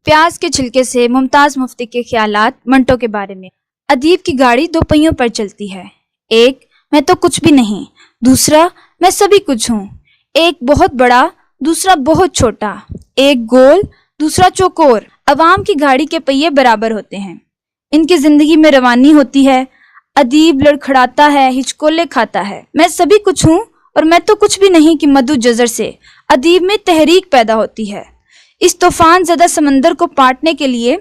پیاز کے چھلکے سے ممتاز مفتی کے خیالات منٹو کے بارے میں۔ ادیب کی گاڑی دو پہیوں پر چلتی ہے، ایک میں تو کچھ بھی نہیں، دوسرا میں سبھی کچھ ہوں۔ ایک بہت بڑا، دوسرا بہت چھوٹا، ایک گول، دوسرا چوکور۔ عوام کی گاڑی کے پہیے برابر ہوتے ہیں، ان کی زندگی میں روانی ہوتی ہے۔ ادیب لڑکھڑاتا ہے، ہچکولے کھاتا ہے، میں سبھی کچھ ہوں اور میں تو کچھ بھی نہیں کہ مدو جزر سے ادیب میں تحریک پیدا ہوتی ہے۔ اس طوفان زدہ سمندر کو پاٹنے کے لیے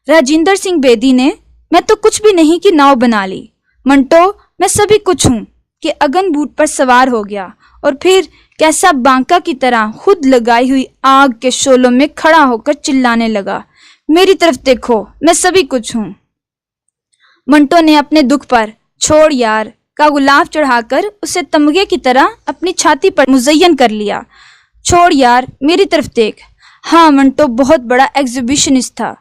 راجندر سنگھ بیدی نے میں تو کچھ بھی نہیں کی ناؤ بنا لی۔ منٹو میں سبھی کچھ ہوں کہ اگن بوٹ پر سوار ہو گیا اور پھر کیسا بانکا کی طرح خود لگائی ہوئی آگ کے شعلوں میں کھڑا ہو کر چلانے لگا، میری طرف دیکھو میں سبھی کچھ ہوں۔ منٹو نے اپنے دکھ پر چھوڑ یار کا غلاف چڑھا کر اسے تمغے کی طرح اپنی چھاتی پر مزین کر لیا۔ چھوڑ یار میری طرف دیکھ۔ ہاں منٹو بہت بڑا ایگزیبیشنسٹ تھا،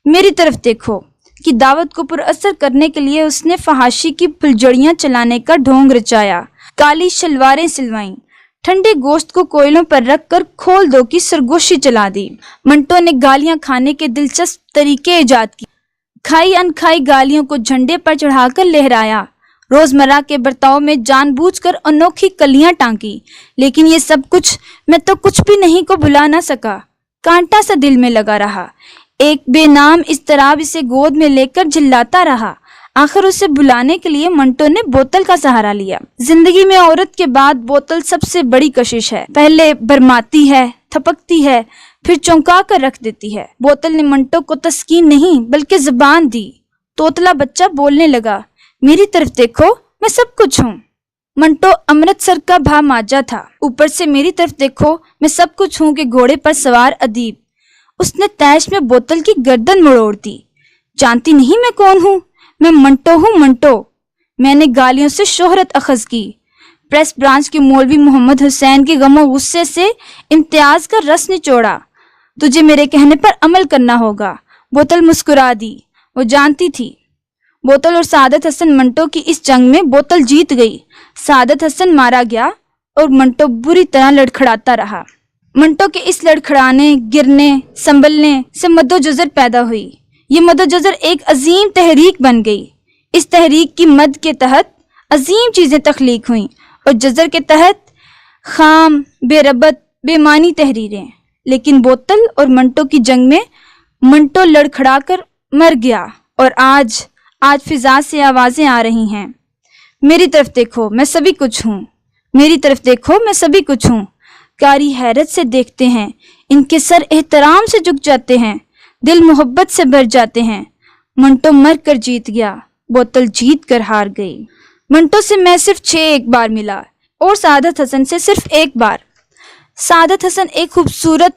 میری طرف دیکھو کی دعوت کو پر اثر کرنے کے لیے اس نے فحاشی کی پھلجڑیاں چلانے کا ڈھونگ رچایا، کالی شلواریں سلوائیں، ٹھنڈے گوشت کو کوئلوں پر رکھ کر کھول دو کی سرگوشی چلا دی۔ منٹو نے گالیاں کھانے کے دلچسپ طریقے ایجاد کیے، کھائی انکھائی گالیوں کو جھنڈے پر چڑھا کر لہرایا، روزمرہ کے برتاؤ میں جان بوجھ کر انوکھی کلیاں ٹانکی، لیکن یہ سب کچھ میں تو کچھ بھی نہیں کو بھلا نہ سکا۔ کانٹا سا دل میں لگا رہا، ایک بے نام اضطراب اسے گود میں لے کر جھلاتا رہا۔ آخر اسے بلانے کے لیے منٹو نے بوتل کا سہارا لیا۔ زندگی میں عورت کے بعد بوتل سب سے بڑی کشش ہے، پہلے برماتی ہے، تھپکتی ہے، پھر چونکا کر رکھ دیتی ہے۔ بوتل نے منٹو کو تسکین نہیں بلکہ زبان دی۔ توتلا بچہ بولنے لگا، میری طرف دیکھو میں سب کچھ ہوں۔ منٹو امرتسر کا بھا ماجا تھا، اوپر سے میری طرف دیکھو میں سب کچھ ہوں کہ گھوڑے پر سوار ادیب۔ اس نے تیش میں بوتل کی گردن مروڑ دی۔ جانتی نہیں میں کون ہوں؟ میں منٹو ہوں، منٹو۔ میں نے گالیوں سے شہرت اخذ کی، پریس برانچ کے مولوی محمد حسین کے غم و غصے سے امتیاز کا رس نچوڑا۔ تجھے میرے کہنے پر عمل کرنا ہوگا۔ بوتل مسکرا دی، وہ جانتی تھی۔ بوتل اور سعادت حسن منٹو کی اس جنگ میں بوتل جیت گئی، سعادت حسن مارا گیا اور منٹو بری طرح لڑکھڑاتا رہا۔ منٹو کے اس لڑکھڑانے، گرنے، سنبھلنے سے مدو جزر پیدا ہوئی۔ یہ مدو جزر ایک عظیم تحریک بن گئی۔ اس تحریک کی مد کے تحت عظیم چیزیں تخلیق ہوئیں اور جزر کے تحت خام، بے ربط، بے معنی تحریریں۔ لیکن بوتل اور منٹو کی جنگ میں منٹو لڑکھڑا کر مر گیا اور آج فضا سے آوازیں آ رہی ہیں، میری طرف دیکھو میں سبھی کچھ ہوں، میری طرف دیکھو میں سبھی کچھ ہوں۔ قاری حیرت سے دیکھتے ہیں، ان کے سر احترام سے جھک جاتے ہیں، دل محبت سے بھر جاتے ہیں۔ منٹو مر کر جیت گیا، بوتل جیت کر ہار گئی۔ منٹو سے میں صرف 6 بار ملا اور سعادت حسن سے صرف 1 بار۔ سعادت حسن ایک خوبصورت،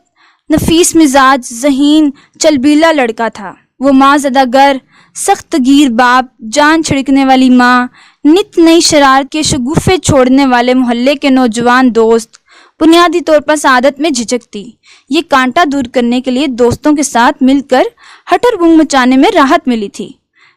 نفیس مزاج، ذہین، چلبیلا لڑکا تھا۔ وہ ماں زدہ گر، سخت گیر باپ، جان چھڑکنے والی ماں، نت نئی شرارت کے شگوفے چھوڑنے والے محلے کے نوجوان دوست۔ بنیادی طور پر سعادت میں جھجکتی، یہ کانٹا دور کرنے کے لیے دوستوں کے ساتھ مل کر ہٹر بنگ مچانے میں راحت ملی تھی۔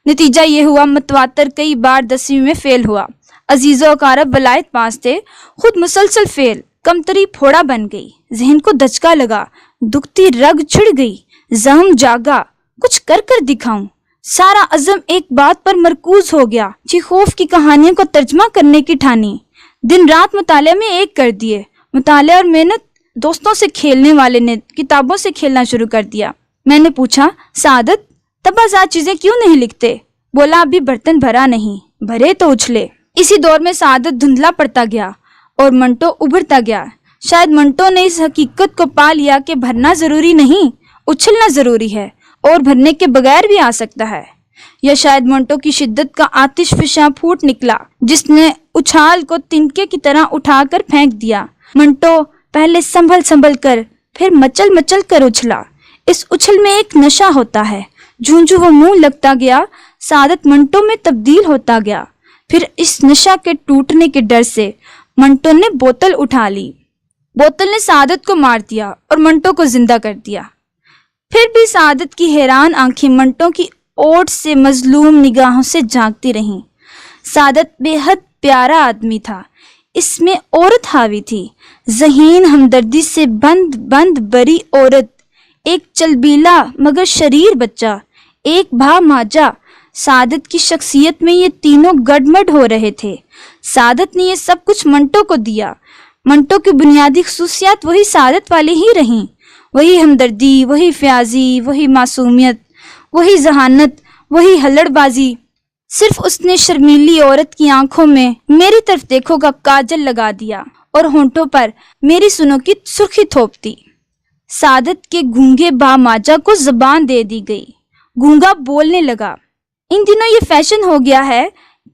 نتیجہ یہ ہوا متواتر کئی بار 10ویں میں فیل ہوا، عزیز و اقارب ولایت پاس تھے، خود مسلسل فیل، کمتری پھوڑا بن گئی، ذہن کو دھچکا لگا، دکھتی رگ چھڑ گئی، زخم جاگا، کچھ کر کر دکھاؤں۔ سارا عزم ایک بات پر مرکوز ہو گیا، چیخوف کی کہانیوں کو ترجمہ کرنے کی ٹھانی، دن رات مطالعے میں ایک کر دیے۔ مطالعہ اور محنت، دوستوں سے کھیلنے والے نے کتابوں سے کھیلنا شروع کر دیا۔ میں نے پوچھا، سعادت تبازات چیزیں کیوں نہیں لکھتے؟ بولا، ابھی برتن بھرا نہیں، بھرے تو اچھلے۔ اسی دور میں سعادت دھندلا پڑتا گیا اور منٹو ابھرتا گیا۔ شاید منٹو نے اس حقیقت کو پا لیا کہ بھرنا ضروری نہیں، اچھلنا ضروری ہے اور بھرنے کے بغیر بھی آ سکتا ہے۔ یا شاید منٹو کی شدت کا آتش فشاں پھوٹ نکلا جس نے اچھال کو تنکے کی طرح اٹھا کر پھینک دیا۔ منٹو پہلے سنبھل کر پھر مچل مچل کر اچھلا۔ اس اچھل میں ایک نشہ ہوتا ہے، جوں وہ منہ لگتا گیا، سعادت منٹو میں تبدیل ہوتا گیا۔ پھر اس نشہ کے ٹوٹنے کے ڈر سے منٹو نے بوتل اٹھا لی۔ بوتل نے سعادت کو مار دیا اور منٹو کو زندہ کر دیا۔ پھر بھی سعادت کی حیران آنکھیں منٹو کی اوٹ سے مظلوم نگاہوں سے جھانکتی رہیں۔ سعادت بے حد پیارا آدمی تھا، اس میں عورت حاوی تھی، ذہین، ہمدردی سے بند بری عورت، ایک چلبیلا مگر شریر بچہ، ایک بھا ماجا۔ سعادت کی شخصیت میں یہ تینوں گڈمڈ ہو رہے تھے۔ سعادت نے یہ سب کچھ منٹو کو دیا۔ منٹو کی بنیادی خصوصیات وہی سعادت والی ہی رہیں، وہی ہمدردی، وہی فیاضی، وہی معصومیت، وہی ذہانت، وہی ہلڑ بازی۔ صرف اس نے شرمیلی عورت کی آنکھوں میں میری طرف دیکھو کا کاجل لگا دیا اور ہونٹوں پر میری سنو کی سرخی تھوپ دی۔ سعادت کے گونگے با ماجا کو زبان دے دی گئی، گونگا بولنے لگا۔ ان دنوں یہ فیشن ہو گیا ہے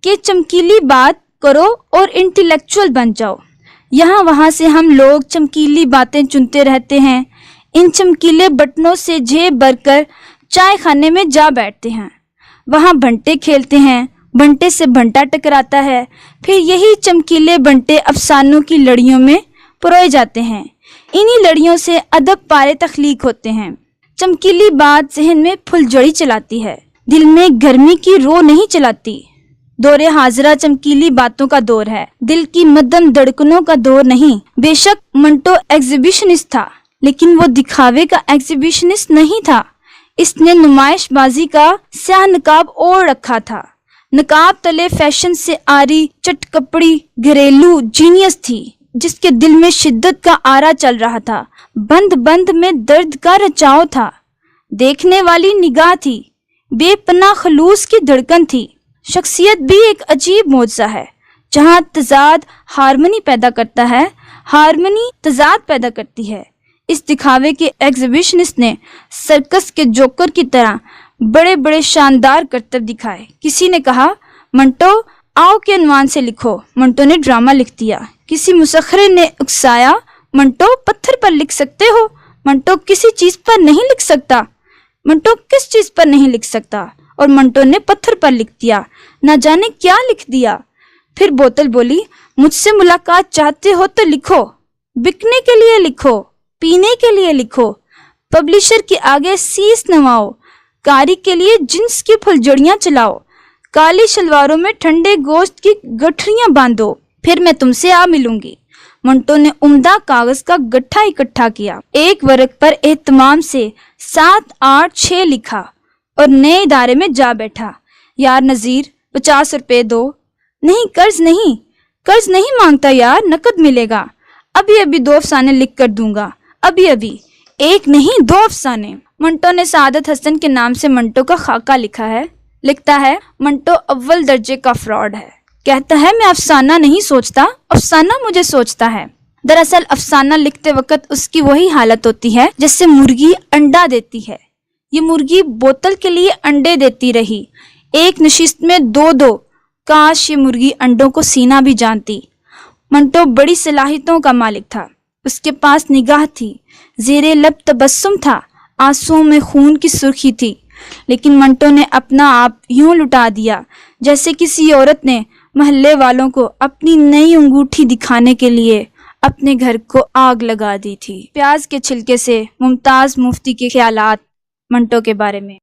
کہ چمکیلی بات کرو اور انٹیلیکچوئل بن جاؤ۔ یہاں وہاں سے ہم لوگ چمکیلی باتیں چنتے رہتے ہیں، ان چمکیلے بٹنوں سے جیب بھر کر چائے خانے میں جا بیٹھتے ہیں، وہاں بنٹے کھیلتے ہیں، بنٹے سے بنٹا ٹکراتا ہے، پھر یہی چمکیلے بنٹے افسانوں کی لڑیوں میں پروئے جاتے ہیں، انہی لڑیوں سے ادب پارے تخلیق ہوتے ہیں۔ چمکیلی بات ذہن میں پھلجڑی چلاتی ہے، دل میں گرمی کی رو نہیں چلاتی۔ دور حاضرہ چمکیلی باتوں کا دور ہے، دل کی مدم دھڑکنوں کا دور نہیں۔ بے شک منٹو ایگزیبیشنسٹ تھا، لیکن وہ دکھاوے کا ایگزیبیشنسٹ نہیں تھا۔ اس نے نمائش بازی کا سیاہ نقاب اوڑھ رکھا تھا، نقاب تلے فیشن سے آری چٹ کپڑی گھریلو جینیس تھی، جس کے دل میں شدت کا آرا چل رہا تھا، بند بند میں درد کا رچاؤ تھا، دیکھنے والی نگاہ تھی، بے پناہ خلوص کی دھڑکن تھی۔ شخصیت بھی ایک عجیب معجزہ ہے، جہاں تضاد ہارمنی پیدا کرتا ہے، ہارمنی تضاد پیدا کرتی ہے۔ اس دکھاوے کے ایگزیبیشنسٹ نے سرکس کے جوکر کی طرح بڑے بڑے شاندار کرتب دکھائے۔ کسی نے کہا، منٹو آؤ کے عنوان سے لکھو۔ منٹو نے ڈرامہ لکھ دیا۔ کسی مسخرے نے اکسایا، منٹو پتھر پر لکھ سکتے ہو۔ منٹو کسی چیز پر نہیں لکھ سکتا۔ منٹو کس چیز پر نہیں لکھ سکتا؟ اور منٹو نے پتھر پر لکھ دیا، نہ جانے کیا لکھ دیا۔ پھر بوتل بولی، مجھ سے ملاقات چاہتے ہو تو لکھو، بکنے کے لیے لکھو، پینے کے لیے لکھو، پبلشر کے آگے سیس نواؤ، کاری کے لیے جنس کی پھلجڑیاں چلاؤ، کالی شلواروں میں ٹھنڈے گوشت کی گٹھریاں باندھو، پھر میں تم سے آ ملوں گی۔ منٹو نے عمدہ کاغذ کا گٹھا اکٹھا کیا، ایک ورق پر اہتمام سے 7 8 6 لکھا اور نئے ادارے میں جا بیٹھا۔ یار نذیر 50 روپے دو۔ نہیں، قرض نہیں مانگتا یار، نقد ملے گا، ابھی ابھی 2 افسانے لکھ کر دوں گا، ابھی، ایک نہیں 2 افسانے۔ منٹو نے سعادت حسن کے نام سے منٹو کا خاکہ لکھتا ہے، منٹو اول درجے کا فراڈ ہے، کہتا ہے میں افسانہ نہیں سوچتا، افسانہ مجھے سوچتا ہے۔ دراصل افسانہ لکھتے وقت اس کی وہی حالت ہوتی ہے جیسے مرغی انڈا دیتی ہے۔ یہ مرغی بوتل کے لیے انڈے دیتی رہی، ایک نشست میں 2 کاش یہ مرغی انڈوں کو سینا بھی جانتی۔ منٹو بڑی صلاحیتوں کا مالک تھا، اس کے پاس نگاہ تھی، زیر لب تبسم تھا، آنسوؤں میں خون کی سرخی تھی، لیکن منٹو نے اپنا آپ یوں لٹا دیا جیسے کسی عورت نے محلے والوں کو اپنی نئی انگوٹھی دکھانے کے لیے اپنے گھر کو آگ لگا دی تھی۔ پیاز کے چھلکے سے ممتاز مفتی کے خیالات منٹو کے بارے میں۔